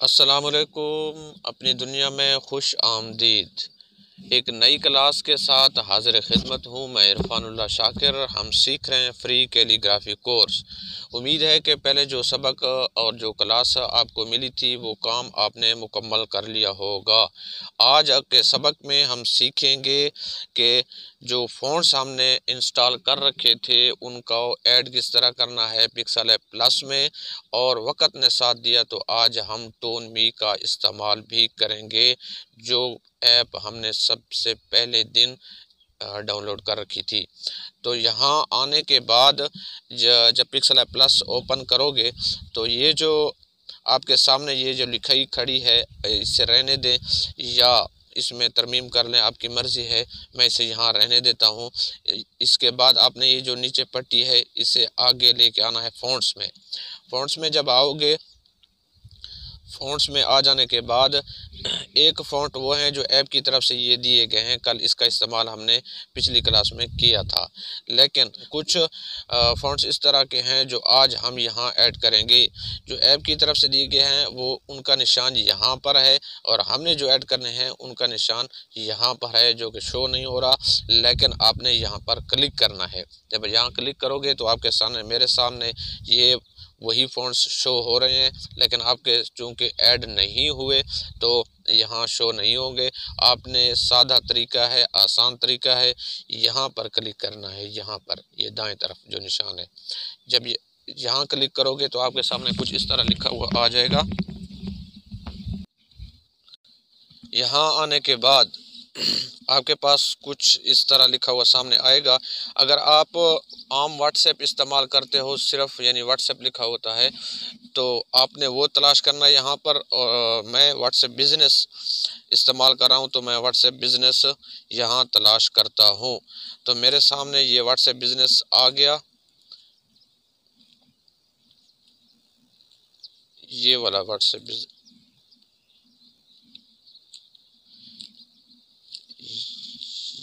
अस्सलामुअलैकुम। अपनी दुनिया में खुश आमदीद। एक नई क्लास के साथ हाजिर खिदमत हूँ। मैं इरफानुल्लाह शाकिर। हम सीख रहे हैं फ्री कैलीग्राफी कोर्स। उम्मीद है कि पहले जो सबक और जो क्लास आपको मिली थी वो काम आपने मुकम्मल कर लिया होगा। आज के सबक में हम सीखेंगे कि जो फ़ॉन्ट्स हमने इंस्टॉल कर रखे थे उनका ऐड किस तरह करना है पिक्सल ऐप प्लस में, और वक़्त ने साथ दिया तो आज हम टोन मी का इस्तेमाल भी करेंगे, जो ऐप हमने सबसे पहले दिन डाउनलोड कर रखी थी। तो यहाँ आने के बाद जब पिक्सल ऐप प्लस ओपन करोगे तो ये जो आपके सामने ये जो लिखाई खड़ी है इसे रहने दें या इसमें तरमीम कर लें, आपकी मर्ज़ी है। मैं इसे यहाँ रहने देता हूँ। इसके बाद आपने ये जो नीचे पट्टी है इसे आगे लेके आना है फ़ॉन्ट्स में। फ़ॉन्ट्स में जब आओगे, फ़ॉन्ट्स में आ जाने के बाद एक फ़ॉन्ट वो हैं जो ऐप की तरफ से ये दिए गए हैं। कल इसका इस्तेमाल हमने पिछली क्लास में किया था, लेकिन कुछ फ़ॉन्ट्स इस तरह के हैं जो आज हम यहाँ ऐड करेंगे। जो ऐप की तरफ से दिए गए हैं वो उनका निशान यहाँ पर है, और हमने जो ऐड करने हैं उनका निशान यहाँ पर है, जो कि शो नहीं हो रहा, लेकिन आपने यहाँ पर क्लिक करना है। जब यहाँ क्लिक करोगे तो आपके सामने, मेरे सामने ये वही फ़ॉन्ट्स शो हो रहे हैं, लेकिन आपके चूँकि ऐड नहीं हुए तो यहाँ शो नहीं होंगे। आपने सादा तरीका है, आसान तरीका है, यहाँ पर क्लिक करना है। यहाँ पर ये दाएं तरफ जो निशान है, जब ये यहाँ क्लिक करोगे तो आपके सामने कुछ इस तरह लिखा हुआ आ जाएगा। यहाँ आने के बाद आपके पास कुछ इस तरह लिखा हुआ सामने आएगा। अगर आप आम व्हाट्सएप इस्तेमाल करते हो, सिर्फ यानी व्हाट्सएप लिखा होता है, तो आपने वो तलाश करना है यहाँ पर। मैं व्हाट्सएप बिज़नेस इस्तेमाल कर रहा हूँ तो मैं व्हाट्सएप बिज़नेस यहाँ तलाश करता हूँ। तो मेरे सामने ये व्हाट्सएप बिज़नेस आ गया, ये वाला व्हाट्सएप बिज़नेस,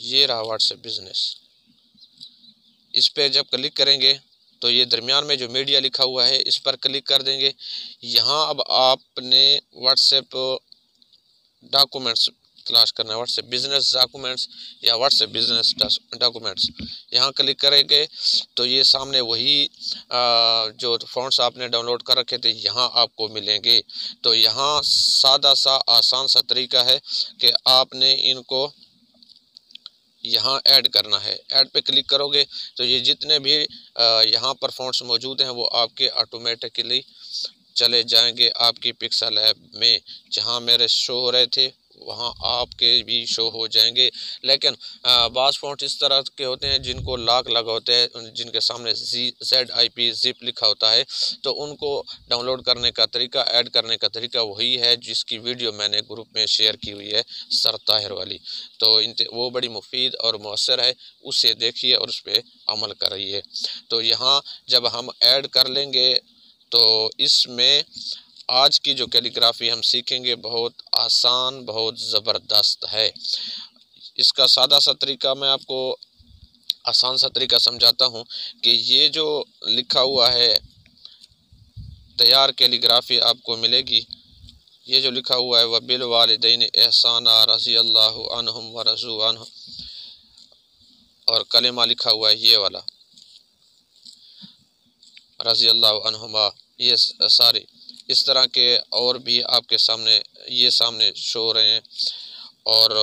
ये रहा व्हाट्सएप बिज़नेस। इस पर जब क्लिक करेंगे तो ये दरमियान में जो मीडिया लिखा हुआ है इस पर क्लिक कर देंगे। यहाँ अब आपने व्हाट्सएप डॉक्यूमेंट्स तलाश करना है, व्हाट्सएप बिज़नेस डॉक्यूमेंट्स या व्हाट्सएप बिज़नेस डॉक्यूमेंट्स। यहाँ क्लिक करेंगे तो ये सामने वही जो फ़ॉन्ट्स आपने डाउनलोड कर रखे थे यहाँ आपको मिलेंगे। तो यहाँ सादा सा आसान सा तरीका है कि आपने इनको यहाँ ऐड करना है। ऐड पे क्लिक करोगे तो ये जितने भी यहाँ पर फ़ॉन्ट्स मौजूद हैं वो आपके ऑटोमेटिकली चले जाएंगे आपकी पिक्सल ऐप में। जहाँ मेरे शो हो रहे थे वहाँ आपके भी शो हो जाएंगे। लेकिन बाज़ फ़ॉन्ट इस तरह के होते हैं जिनको लॉक लगा होता है, जिनके सामने ZIP ज़िप लिखा होता है, तो उनको डाउनलोड करने का तरीका, ऐड करने का तरीका वही है जिसकी वीडियो मैंने ग्रुप में शेयर की हुई है, सर ताहिर वाली। तो वो बड़ी मुफीद और मौसर है, उसे देखिए और उस पर अमल करिए। तो यहाँ जब हम ऐड कर लेंगे तो इसमें आज की जो कैलीग्राफी हम सीखेंगे बहुत आसान, बहुत ज़बरदस्त है। इसका सादा सा तरीका मैं आपको आसान सा तरीका समझाता हूँ कि ये जो लिखा हुआ है तैयार कैलीग्राफी आपको मिलेगी। ये जो लिखा हुआ है वह बिल वालिदैन एहसाना रज़ी अल्लाहु अन्हुम व रज़ू अन्हु, और कलिमा लिखा हुआ है ये वाला रज़ी अल्लाहु अन्हुमा, ये सारे इस तरह के और भी आपके सामने ये सामने शो हो रहे हैं, और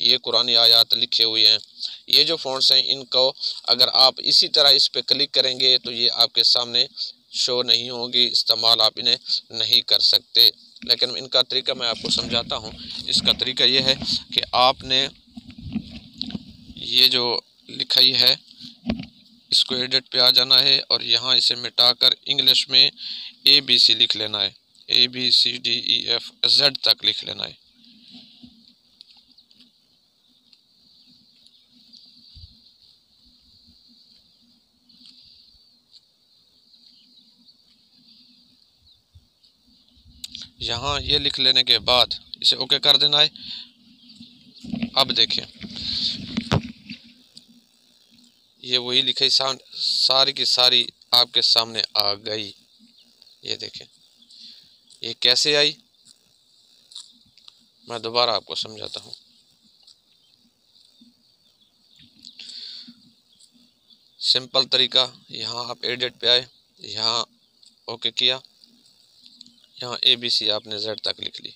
ये कुरानी आयत लिखे हुए हैं। ये जो फ़ॉन्ट्स हैं इनको अगर आप इसी तरह इस पे क्लिक करेंगे तो ये आपके सामने शो नहीं होगी, इस्तेमाल आप इन्हें नहीं कर सकते। लेकिन इनका तरीका मैं आपको समझाता हूँ। इसका तरीका ये है कि आपने ये जो लिखाई है इसको एडिट पे आ जाना है और यहाँ इसे मिटाकर इंग्लिश में ABC लिख लेना है, ABCDEFZ तक लिख लेना है। यहाँ ये लिख लेने के बाद इसे ओके कर देना है। अब देखें ये वही लिखाई सारी की सारी आपके सामने आ गई। ये देखें ये कैसे आई, मैं दोबारा आपको समझाता हूँ। सिंपल तरीका, यहाँ आप एडिट पे आए, यहाँ ओके किया, यहाँ ABC आपने Z तक लिख ली।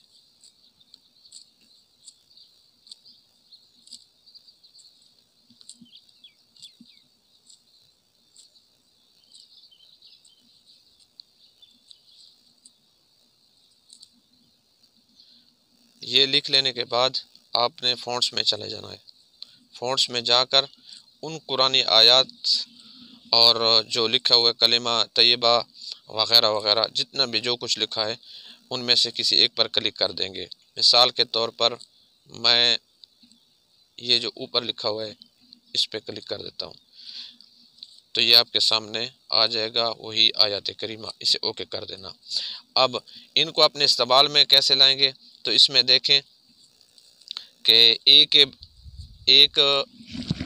ये लिख लेने के बाद आपने फ़ॉन्ट्स में चले जाना है। फ़ॉन्ट्स में जाकर उन कुरानी आयत और जो लिखा हुआ है कलिमा तैयबा वग़ैरह वग़ैरह, जितना भी जो कुछ लिखा है उनमें से किसी एक पर क्लिक कर देंगे। मिसाल के तौर पर मैं ये जो ऊपर लिखा हुआ है इस पर क्लिक कर देता हूँ, तो ये आपके सामने आ जाएगा वही आयत करीमा, इसे ओके कर देना। अब इनको अपने इस्तेमाल में कैसे लाएंगे, तो इसमें देखें कि एक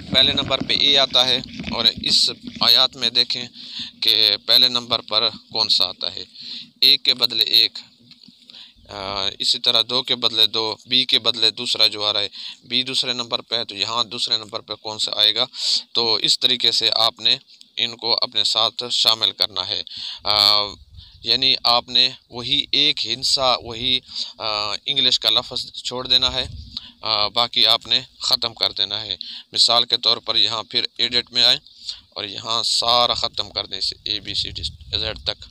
पहले नंबर पे ए आता है और इस आयत में देखें कि पहले नंबर पर कौन सा आता है, एक के बदले एक, इसी तरह दो के बदले दो, बी के बदले दूसरा जो आ रहा है, बी दूसरे नंबर पे है तो यहाँ दूसरे नंबर पे कौन सा आएगा। तो इस तरीके से आपने इनको अपने साथ शामिल करना है। यानी आपने वही एक हिस्सा, वही इंग्लिश का लफ्ज़ छोड़ देना है, बाकी आपने ख़त्म कर देना है। मिसाल के तौर पर यहाँ फिर एडिट में आए और यहाँ सारा ख़त्म कर दें इसे ABCD Z तक।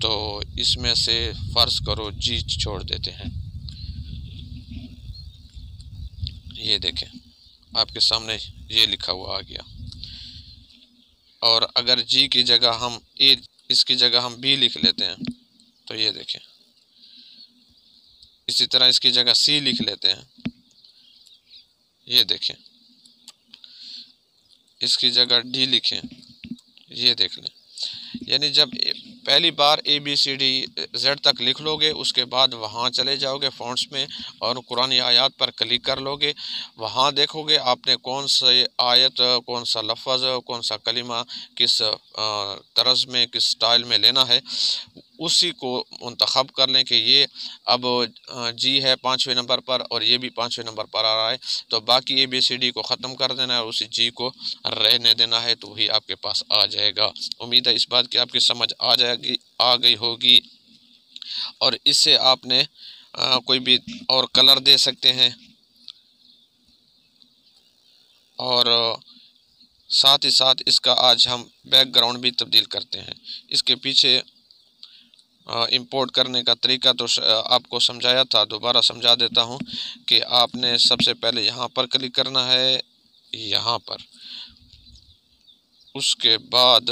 तो इसमें से फ़र्ज़ करो जी छोड़ देते हैं। ये देखें आपके सामने ये लिखा हुआ आ गया। और अगर जी की जगह हम इसकी जगह हम बी लिख लेते हैं तो ये देखें, इसी तरह इसकी जगह सी लिख लेते हैं, ये देखें, इसकी जगह डी लिखें, ये देख लें। यानी जब पहली बार ABCD Z तक लिख लोगे, उसके बाद वहाँ चले जाओगे फ़ॉन्ट्स में और कुरानी आयत पर क्लिक कर लोगे, वहाँ देखोगे आपने कौन सा आयत, कौन सा लफ्ज़, कौन सा कलिमा किस तर्ज में, किस स्टाइल में लेना है, उसी को मुंतखब कर लें कि ये अब जी है 5वें नंबर पर और ये भी 5वें नंबर पर आ रहा है, तो बाकी ABCD को ख़त्म कर देना है और उसी जी को रहने देना है, तो वही आपके पास आ जाएगा। उम्मीद है इस बात की आपकी समझ आ गई होगी। और इससे आपने कोई भी और कलर दे सकते हैं और साथ ही साथ इसका आज हम बैकग्राउंड भी तब्दील करते हैं। इसके पीछे इंपोर्ट करने का तरीका तो आपको समझाया था, दोबारा समझा देता हूं कि आपने सबसे पहले यहाँ पर क्लिक करना है, यहाँ पर, उसके बाद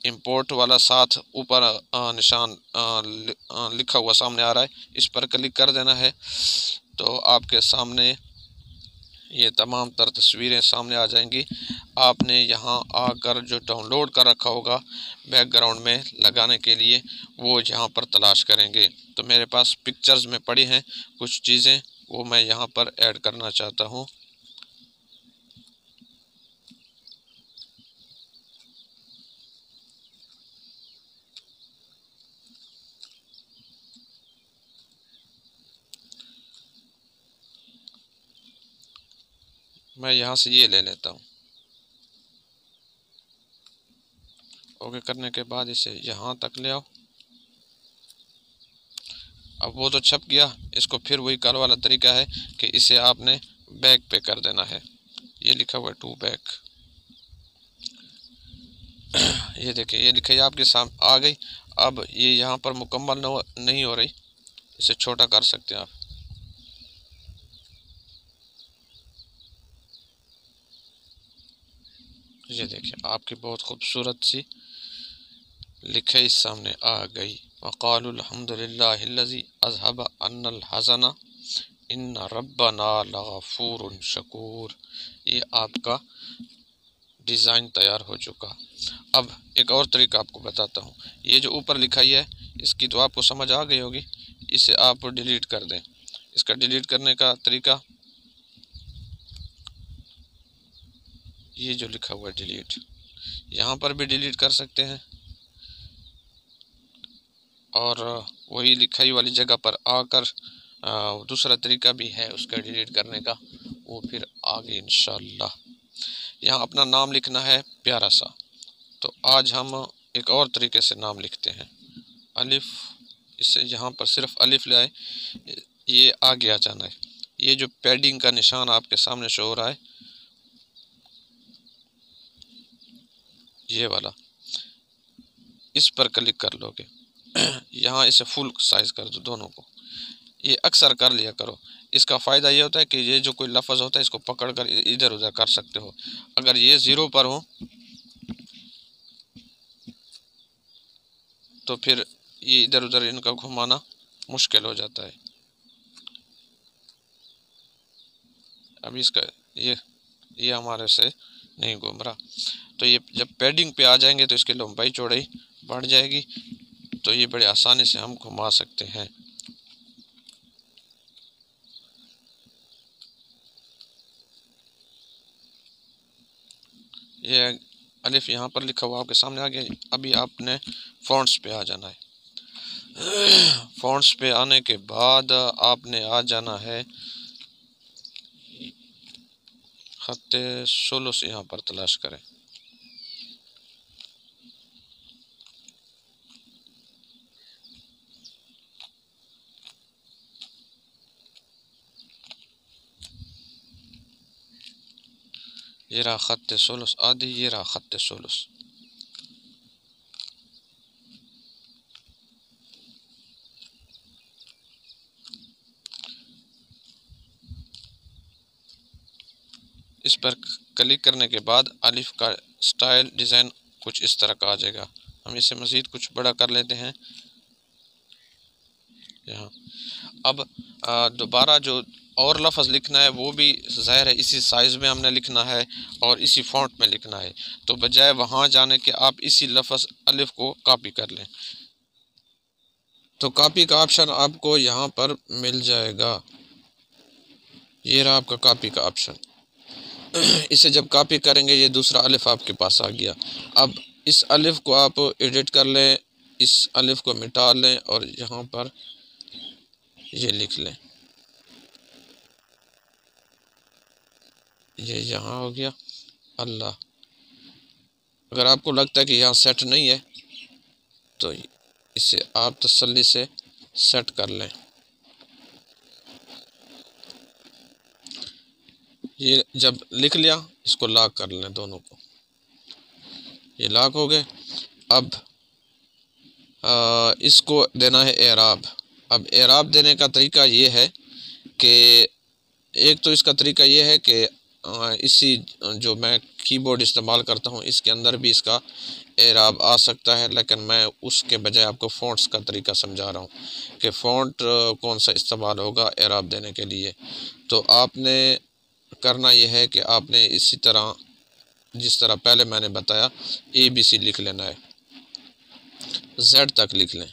इंपोर्ट वाला साथ ऊपर निशान लिखा हुआ सामने आ रहा है, इस पर क्लिक कर देना है। तो आपके सामने ये तमाम तर तस्वीरें सामने आ जाएंगी। आपने यहाँ आकर जो डाउनलोड कर रखा होगा बैकग्राउंड में लगाने के लिए, वो यहाँ पर तलाश करेंगे। तो मेरे पास पिक्चर्स में पड़ी हैं कुछ चीज़ें, वो मैं यहाँ पर ऐड करना चाहता हूँ। मैं यहाँ से ये ले लेता हूँ। ओके करने के बाद इसे यहाँ तक ले आओ। अब वो तो छप गया, इसको फिर वही कार वाला तरीका है कि इसे आपने बैक पे कर देना है। ये लिखा हुआ है टू बैक, ये देखिए ये लिखा है आपके सामने आ गई। अब ये यहाँ पर मुकम्मल नहीं हो रही, इसे छोटा कर सकते हैं आप। ये देखिए आपकी बहुत खूबसूरत सी लिखाई सामने आ गई। वक़ालुल हम्दुलिल्लाहिल्लज़ी अज़हब अन्नल हज़ना इन्ना रब्बना लगफ़ूरुन शकूर। ये आपका डिज़ाइन तैयार हो चुका। अब एक और तरीका आपको बताता हूँ। ये जो ऊपर लिखाई है इसकी तो आपको समझ आ गई होगी, इसे आप डिलीट कर दें। इसका डिलीट करने का तरीका, ये जो लिखा हुआ है डिलीट, यहाँ पर भी डिलीट कर सकते हैं और वही लिखाई वाली जगह पर आकर दूसरा तरीका भी है उसका डिलीट करने का, वो फिर आगे इंशाल्लाह। यहाँ अपना नाम लिखना है प्यारा सा। तो आज हम एक और तरीके से नाम लिखते हैं, अलिफ। इससे यहाँ पर सिर्फ अलिफ लाए, ये आगे आ जाना है। ये जो पैडिंग का निशान आपके सामने शो हो रहा है, ये वाला, इस पर क्लिक कर लोगे। यहाँ इसे फुल साइज कर दो दोनों को। ये अक्सर कर लिया करो। इसका फ़ायदा ये होता है कि ये जो कोई लफ्ज़ होता है इसको पकड़ कर इधर उधर कर सकते हो। अगर ये ज़ीरो पर हो तो फिर ये इधर उधर इनका घुमाना मुश्किल हो जाता है। अब इसका ये हमारे से नहीं घूम रहा। तो ये जब पैडिंग पे आ जाएंगे तो इसकी लंबाई चौड़ाई बढ़ जाएगी, तो ये बड़े आसानी से हम घुमा सकते हैं। ये अलिफ यहाँ पर लिखा हुआ आपके सामने आ गया। अभी आपने फ़ॉन्ट्स पे आ जाना है। फ़ॉन्ट्स पे आने के बाद आपने आ जाना है खत्ते सुलूस, यहाँ पर तलाश करें। ये रहा खत्ते सुलूस आदि, ये रहा खत्ते सुलूस। इस पर क्लिक करने के बाद अलिफ का स्टाइल डिज़ाइन कुछ इस तरह का आ जाएगा। हम इसे मज़ीद कुछ बड़ा कर लेते हैं यहाँ। अब दोबारा जो और लफ्ज़ लिखना है वो भी ज़ाहिर है इसी साइज़ में हमने लिखना है और इसी फ़ॉन्ट में लिखना है। तो बजाय वहाँ जाने के आप इसी लफ्ज़ अलिफ को कॉपी कर लें। तो कॉपी का ऑप्शन आपको यहाँ पर मिल जाएगा। ये रहा आपका कॉपी का ऑप्शन। इसे जब कॉपी करेंगे ये दूसरा अलिफ आपके पास आ गया। अब इस अलिफ को आप एडिट कर लें, इस अलिफ को मिटा लें और यहाँ पर ये लिख लें। ये यहाँ हो गया अल्लाह। अगर आपको लगता है कि यहाँ सेट नहीं है तो इसे आप तसल्ली से सेट कर लें। ये जब लिख लिया इसको लॉक कर लें दोनों को। ये लॉक हो गए। अब इसको देना है एराब। अब एराब देने का तरीका ये है कि एक तो इसका तरीका ये है कि इसी जो मैं कीबोर्ड इस्तेमाल करता हूँ इसके अंदर भी इसका एराब आ सकता है, लेकिन मैं उसके बजाय आपको फ़ॉन्ट्स का तरीका समझा रहा हूँ कि फ़ॉन्ट कौन सा इस्तेमाल होगा एराब देने के लिए। तो आपने करना यह है कि आपने इसी तरह जिस तरह पहले मैंने बताया ABC लिख लेना है, Z तक लिख लें।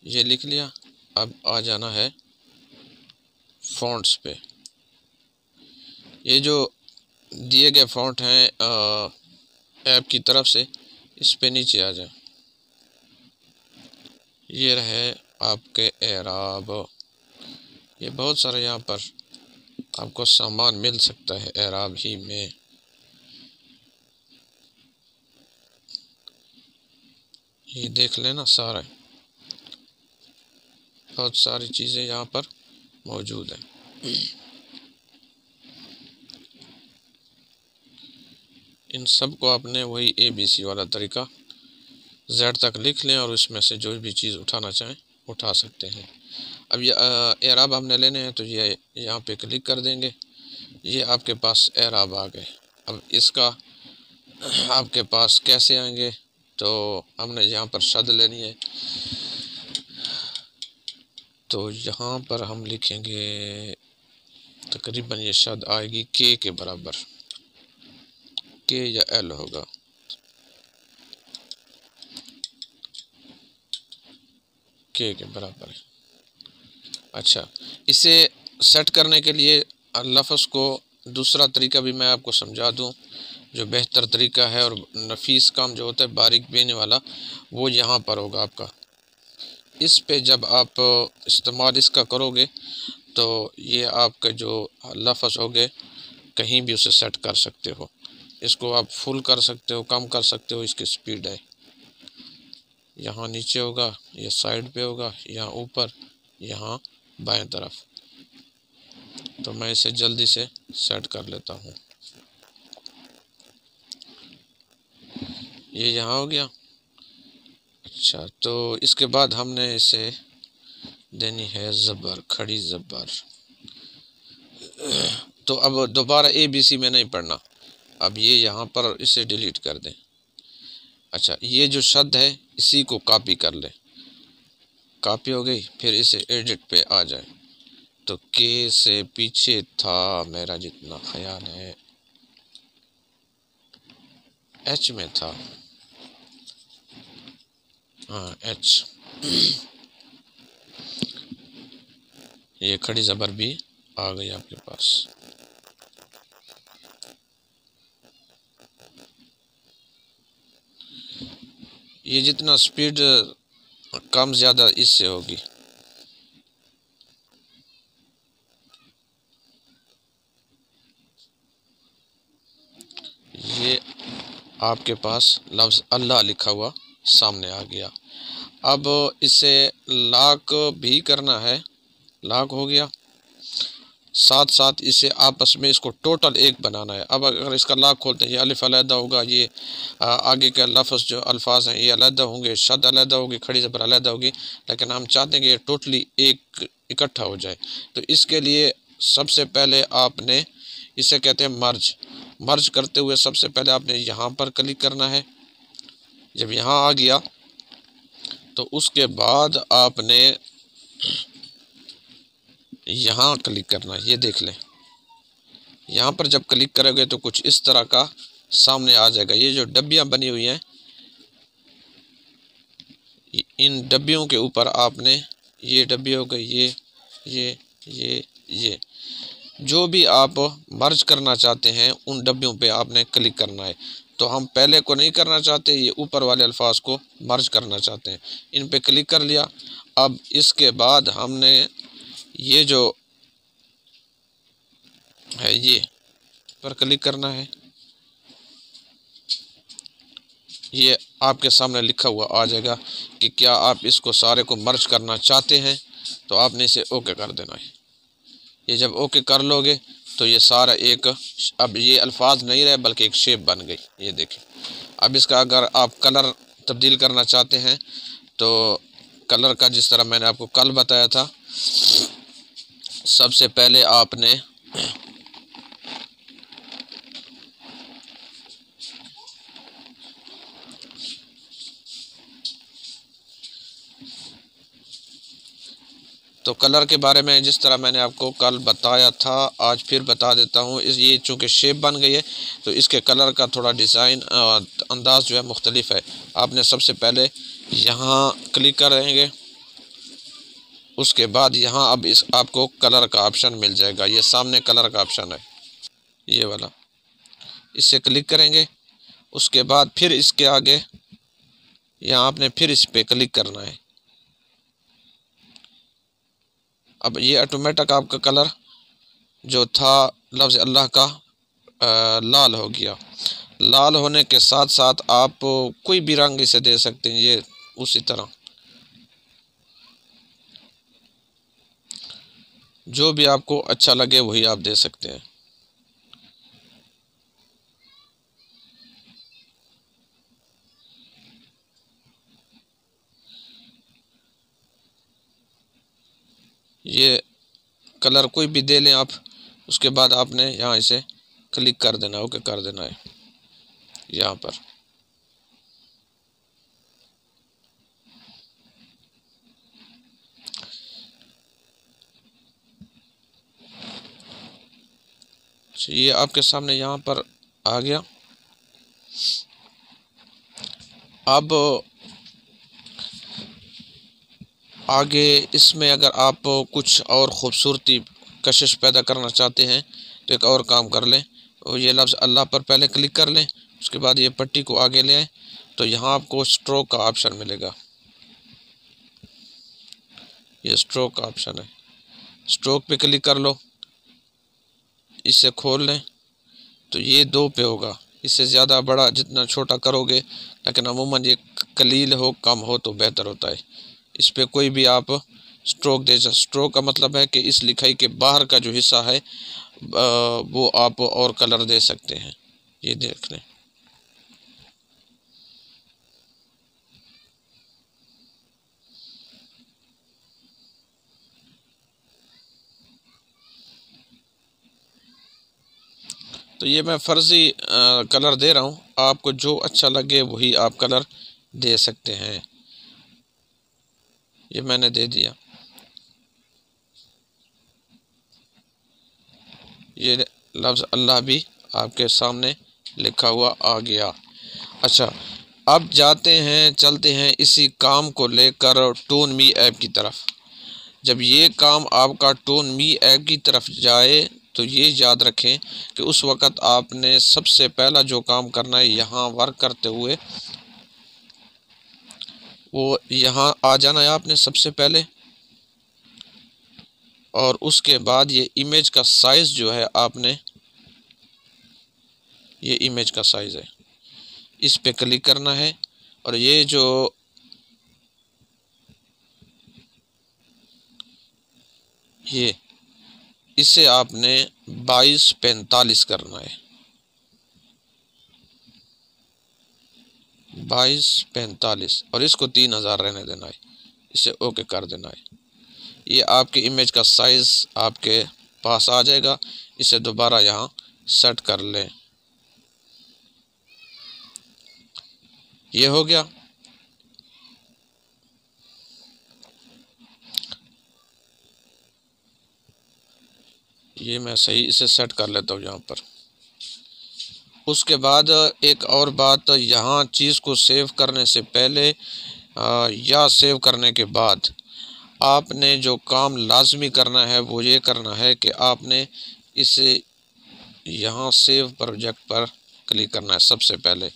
ये लिख लिया। अब आ जाना है फ़ॉन्ट्स पे। ये जो दिए गए फ़ॉन्ट हैं ऐप की तरफ से, इस पे नीचे आ जाए। ये रहे आपके एराब। ये बहुत सारे यहाँ पर आपको सामान मिल सकता है एराब ही में। ये देख लेना सारा, बहुत सारी चीज़ें यहाँ पर मौजूद हैं। इन सब को आपने वही ABC वाला तरीका Z तक लिख लें और उसमें से जो भी चीज़ उठाना चाहें उठा सकते हैं। अब ये एराब हमने लेने हैं तो ये यहाँ पे क्लिक कर देंगे। ये आपके पास एराब आ गए। अब इसका आपके पास कैसे आएंगे, तो हमने यहाँ पर शद लेनी है। तो यहाँ पर हम लिखेंगे तकरीबन ये शद आएगी के बराबर, के या L होगा। के बराबर है। अच्छा, इसे सेट करने के लिए लफ्ज़ को दूसरा तरीका भी मैं आपको समझा दूं, जो बेहतर तरीका है और नफीस काम जो होता है बारीक बेने वाला, वो यहाँ पर होगा आपका। इस पे जब आप इस्तेमाल इसका करोगे तो ये आपके जो लफ्ज़ होंगे कहीं भी उसे सेट कर सकते हो। इसको आप फुल कर सकते हो, कम कर सकते हो, इसकी स्पीड है। यहाँ नीचे होगा, ये साइड पे होगा, यहाँ ऊपर, यहाँ बाएं तरफ। तो मैं इसे जल्दी से सेट कर लेता हूँ। ये यहाँ हो गया। अच्छा, तो इसके बाद हमने इसे देनी है ज़बर, खड़ी ज़बर। तो अब दोबारा ABC में नहीं पढ़ना, अब ये यहाँ पर इसे डिलीट कर दें। अच्छा, ये जो शब्द है इसी को कॉपी कर लें। कॉपी हो गई, फिर इसे एडिट पे आ जाए तो के से पीछे था, मेरा जितना ख्याल है H में था, हाँ H। ये खड़ी ज़बर भी आ गई आपके पास। ये जितना स्पीड कम ज़्यादा इससे होगी। ये आपके पास लफ्ज़ अल्लाह लिखा हुआ सामने आ गया। अब इसे लॉक भी करना है, लॉक हो गया। साथ साथ इसे आपस में इसको टोटल एक बनाना है। अब अगर इसका लॉक खोलते हैं, ये अलिफ अलहदा होगा, ये आगे का लफ्ज़ जो अल्फाज हैं ये अलहदा होंगे, शद अलहदा होगी, खड़ी ज़बर अलहदा होगी, लेकिन हम चाहते हैं कि ये टोटली एक इकट्ठा हो जाए। तो इसके लिए सबसे पहले आपने, इसे कहते हैं मर्ज। मर्ज करते हुए सबसे पहले आपने यहाँ पर क्लिक करना है। जब यहाँ आ गया तो उसके बाद आपने यहाँ क्लिक करना है। ये देख लें, यहाँ पर जब क्लिक करोगे तो कुछ इस तरह का सामने आ जाएगा। ये जो डब्बियाँ बनी हुई हैं, इन डब्बियों के ऊपर आपने, ये डब्बी हो गई, ये जो भी आप मर्ज करना चाहते हैं उन डब्बियों पे आपने क्लिक करना है। तो हम पहले को नहीं करना चाहते, ये ऊपर वाले अल्फाज को मर्ज करना चाहते हैं। इन पे क्लिक कर लिया। अब इसके बाद हमने ये जो है ये पर क्लिक करना है। ये आपके सामने लिखा हुआ आ जाएगा कि क्या आप इसको सारे को मर्ज करना चाहते हैं, तो आपने इसे ओके कर देना है। ये जब ओके कर लोगे तो ये सारा एक, अब ये अल्फाज नहीं रहे बल्कि एक शेप बन गई। ये देखें। अब इसका अगर आप कलर तब्दील करना चाहते हैं तो कलर का, जिस तरह मैंने आपको कल बताया था, सबसे पहले आपने तो कलर के बारे में जिस तरह मैंने आपको कल बताया था, आज फिर बता देता हूँ। इस ये चूँकि शेप बन गई है तो इसके कलर का थोड़ा डिज़ाइन अंदाज़ जो है मुख्तलिफ है। आपने सबसे पहले यहाँ क्लिक करेंगे, उसके बाद यहाँ अब इस आपको कलर का ऑप्शन मिल जाएगा। ये सामने कलर का ऑप्शन है, ये वाला, इससे क्लिक करेंगे। उसके बाद फिर इसके आगे यहाँ आपने फिर इस पर क्लिक करना है। अब ये ऑटोमेटिक आपका कलर जो था लफ्ज़ अल्लाह का लाल हो गया। लाल होने के साथ साथ आप कोई भी रंग इसे दे सकते हैं, ये उसी तरह जो भी आपको अच्छा लगे वही आप दे सकते हैं। ये कलर कोई भी दे लें आप। उसके बाद आपने यहाँ इसे क्लिक कर देना, ओके कर देना है यहाँ पर। ये आपके सामने यहाँ पर आ गया। अब आगे इसमें अगर आप कुछ और ख़ूबसूरती कशिश पैदा करना चाहते हैं तो एक और काम कर लें, और ये लफ्ज़ अल्लाह पर पहले क्लिक कर लें। उसके बाद ये पट्टी को आगे ले आएँ तो यहाँ आपको स्ट्रोक का ऑप्शन मिलेगा। ये स्ट्रोक का ऑप्शन है, स्ट्रोक पे क्लिक कर लो, इसे खोल लें तो ये 2 पे होगा। इससे ज़्यादा बड़ा जितना छोटा करोगे, लेकिन अमूमन ये कलील हो कम हो तो बेहतर होता है। इस पे कोई भी आप स्ट्रोक दे सकते। स्ट्रोक का मतलब है कि इस लिखाई के बाहर का जो हिस्सा है वो आप और कलर दे सकते हैं। ये देख लें। तो ये मैं फ़र्ज़ी कलर दे रहा हूँ, आपको जो अच्छा लगे वही आप कलर दे सकते हैं। ये मैंने दे दिया। ये लफ्ज़ अल्लाह भी आपके सामने लिखा हुआ आ गया। अच्छा, अब जाते हैं, चलते हैं इसी काम को लेकर टोन मी ऐप की तरफ। जब ये काम आपका टोन मी ऐप की तरफ जाए तो ये याद रखें कि उस वक़्त आपने सबसे पहला जो काम करना है, यहाँ वर्क करते हुए वो यहाँ आ जाना है आपने सबसे पहले, और उसके बाद ये इमेज का साइज़ जो है आपने, ये इमेज का साइज़ है, इस पे क्लिक करना है। और ये जो ये इसे आपने 2245 करना है, 2245, और इसको 3000 रहने देना है। इसे ओके कर देना है। ये आपके इमेज का साइज़ आपके पास आ जाएगा। इसे दोबारा यहाँ सेट कर लें। ये हो गया। ये मैं सही इसे सेट कर लेता हूँ यहाँ पर। उसके बाद एक और बात, यहाँ चीज़ को सेव करने से पहले या सेव करने के बाद आपने जो काम लाजमी करना है वो ये करना है कि आपने इसे यहाँ सेव प्रोजेक्ट पर क्लिक करना है। सबसे पहले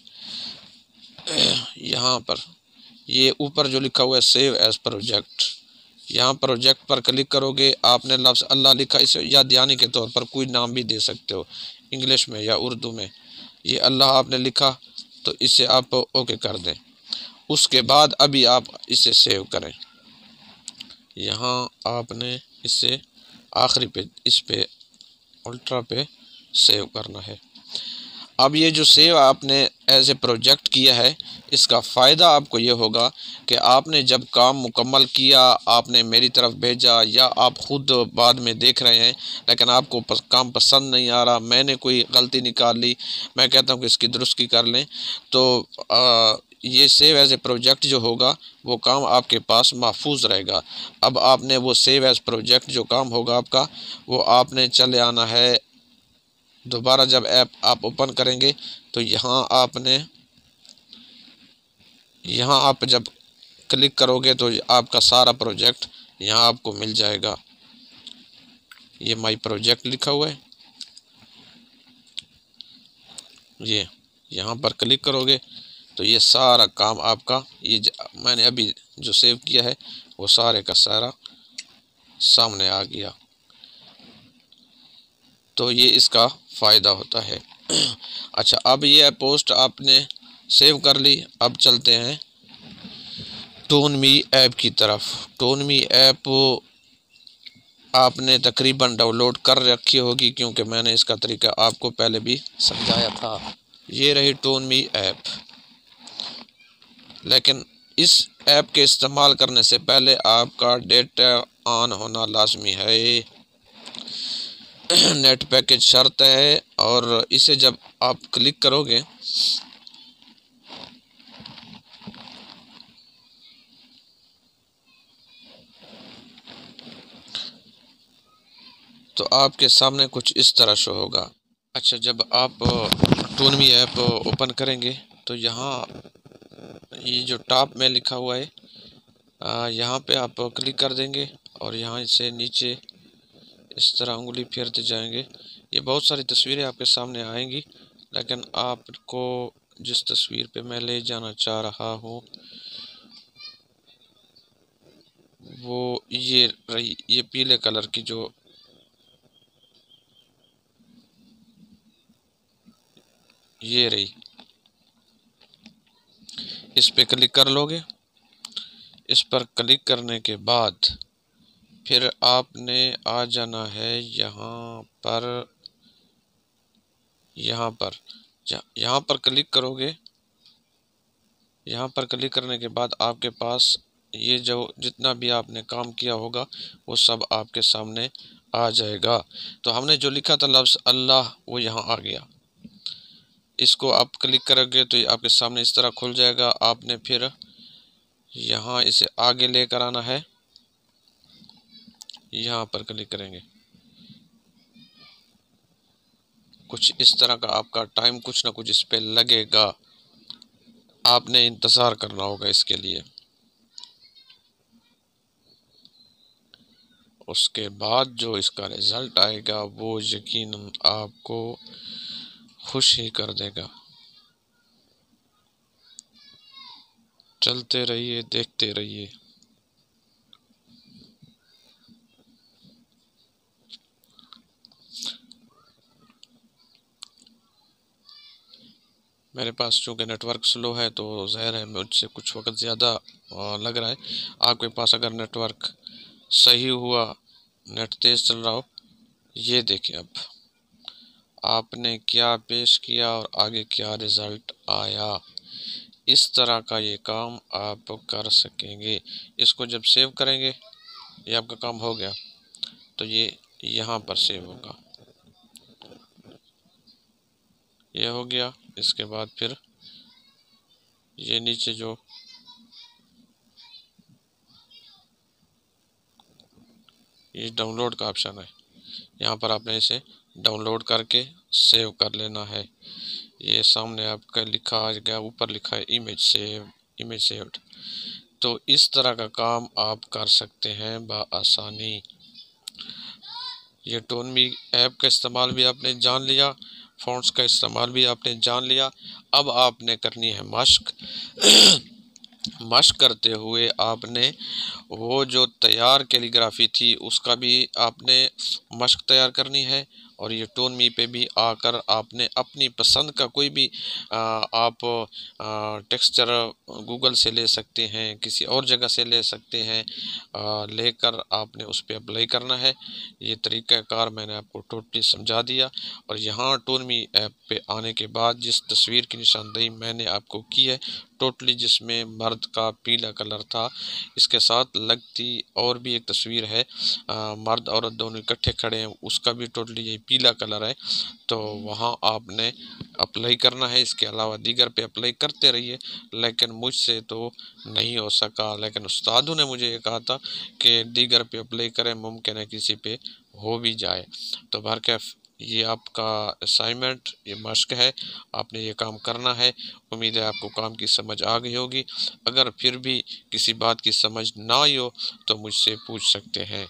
यहाँ पर ये ऊपर जो लिखा हुआ है सेव एज प्रोजेक्ट, यहाँ प्रोजेक्ट पर क्लिक करोगे। आपने लफ्ज़ अल्लाह लिखा, इसे यादयानी के तौर पर कोई नाम भी दे सकते हो, इंग्लिश में या उर्दू में। ये अल्लाह आपने लिखा तो इसे आप ओके कर दें। उसके बाद अभी आप इसे सेव करें। यहाँ आपने इसे आखिरी पे, इस पे अल्ट्रा पे सेव करना है। अब ये जो सेव आपने एज ए प्रोजेक्ट किया है, इसका फ़ायदा आपको ये होगा कि आपने जब काम मुकम्मल किया, आपने मेरी तरफ भेजा, या आप ख़ुद बाद में देख रहे हैं लेकिन आपको काम पसंद नहीं आ रहा, मैंने कोई गलती निकाल ली, मैं कहता हूँ कि इसकी दुरुस्ती कर लें, तो ये सेव एज ए प्रोजेक्ट जो होगा वो काम आपके पास महफूज रहेगा। अब आपने वो सेव एज प्रोजेक्ट जो काम होगा आपका, वो आपने चले आना है। दोबारा जब ऐप आप ओपन करेंगे तो यहाँ आप जब क्लिक करोगे तो आपका सारा प्रोजेक्ट यहाँ आपको मिल जाएगा। ये माई प्रोजेक्ट लिखा हुआ है, ये यहाँ पर क्लिक करोगे तो ये सारा काम आपका, ये मैंने अभी जो सेव किया है वो सारे का सारा सामने आ गया। तो ये इसका फ़ायदा होता है। अच्छा, अब ये पोस्ट आपने सेव कर ली। अब चलते हैं टोन मी ऐप की तरफ। टोन मी ऐप आपने तकरीबन डाउनलोड कर रखी होगी, क्योंकि मैंने इसका तरीका आपको पहले भी समझाया था। ये रही टोन मी ऐप। लेकिन इस ऐप के इस्तेमाल करने से पहले आपका डेटा ऑन होना लाजमी है। नेट पैकेज शर्त है, और इसे जब आप क्लिक करोगे तो आपके सामने कुछ इस तरह शो होगा। अच्छा, जब आप टोन मी ऐप ओपन करेंगे तो यहाँ ये जो टॉप में लिखा हुआ है, यहाँ पे आप क्लिक कर देंगे और यहाँ से नीचे इस तरह उंगली फेरते जाएंगे। ये बहुत सारी तस्वीरें आपके सामने आएंगी, लेकिन आपको जिस तस्वीर पे मैं ले जाना चाह रहा हूँ वो ये रही, ये पीले कलर की जो ये रही, इस पे क्लिक कर लोगे। इस पर क्लिक करने के बाद फिर आपने आ जाना है यहाँ पर यहाँ पर क्लिक करोगे। यहाँ पर क्लिक करने के बाद आपके पास ये जो जितना भी आपने काम किया होगा वो सब आपके सामने आ जाएगा। तो हमने जो लिखा था लफ्ज़ अल्लाह वो यहाँ आ गया। इसको आप क्लिक करोगे तो ये आपके सामने इस तरह खुल जाएगा। आपने फिर यहाँ इसे आगे लेकर आना है, यहाँ पर क्लिक करेंगे। कुछ इस तरह का आपका टाइम कुछ ना कुछ इस पे लगेगा, आपने इंतज़ार करना होगा इसके लिए। उसके बाद जो इसका रिज़ल्ट आएगा वो यकीनन आपको खुश ही कर देगा। चलते रहिए, देखते रहिए। मेरे पास चूँकि नेटवर्क स्लो है तो ज़ाहिर है मुझसे कुछ वक्त ज़्यादा लग रहा है। आपके पास अगर नेटवर्क सही हुआ, नेट तेज़ चल रहा हो, ये देखिए अब आपने क्या पेश किया और आगे क्या रिज़ल्ट आया। इस तरह का ये काम आप कर सकेंगे। इसको जब सेव करेंगे, ये आपका काम हो गया तो ये यहाँ पर सेव होगा। ये हो गया। इसके बाद फिर ये नीचे जो ये डाउनलोड का ऑप्शन है, यहाँ पर आपने इसे डाउनलोड करके सेव कर लेना है। ये सामने आपका लिखा आ गया, ऊपर लिखा है इमेज सेव, इमेज सेव्ड। तो इस तरह का काम आप कर सकते हैं बआसानी। ये टोनमी ऐप का इस्तेमाल भी आपने जान लिया, फ़ॉन्ट्स का इस्तेमाल भी आपने जान लिया। अब आपने करनी है मश्क। मश्क करते हुए आपने वो जो तैयार कैलीग्राफी थी उसका भी आपने मश्क तैयार करनी है। और ये टोन मी पे भी आकर आपने अपनी पसंद का कोई भी आप टेक्सचर गूगल से ले सकते हैं, किसी और जगह से ले सकते हैं, लेकर आपने उस पर अप्लाई करना है। ये तरीक़ाकार मैंने आपको टोटली समझा दिया। और यहाँ टोन मी ऐप पे आने के बाद जिस तस्वीर की निशानदेही मैंने आपको की है टोटली, जिसमें मर्द का पीला कलर था, इसके साथ लगती और भी एक तस्वीर है, मर्द औरत दोनों इकट्ठे खड़े हैं, उसका भी टोटली यही पीला कलर है। तो वहाँ आपने अप्लाई करना है। इसके अलावा दीगर पे अप्लाई करते रहिए, लेकिन मुझसे तो नहीं हो सका। लेकिन उस्तादों ने मुझे ये कहा था कि दीगर पे अप्लाई करें, मुमकिन है किसी पे हो भी जाए। तो बहरकैफ ये आपका असाइनमेंट, ये मश्क है, आपने ये काम करना है। उम्मीद है आपको काम की समझ आ गई होगी। अगर फिर भी किसी बात की समझ ना आई हो तो मुझसे पूछ सकते हैं।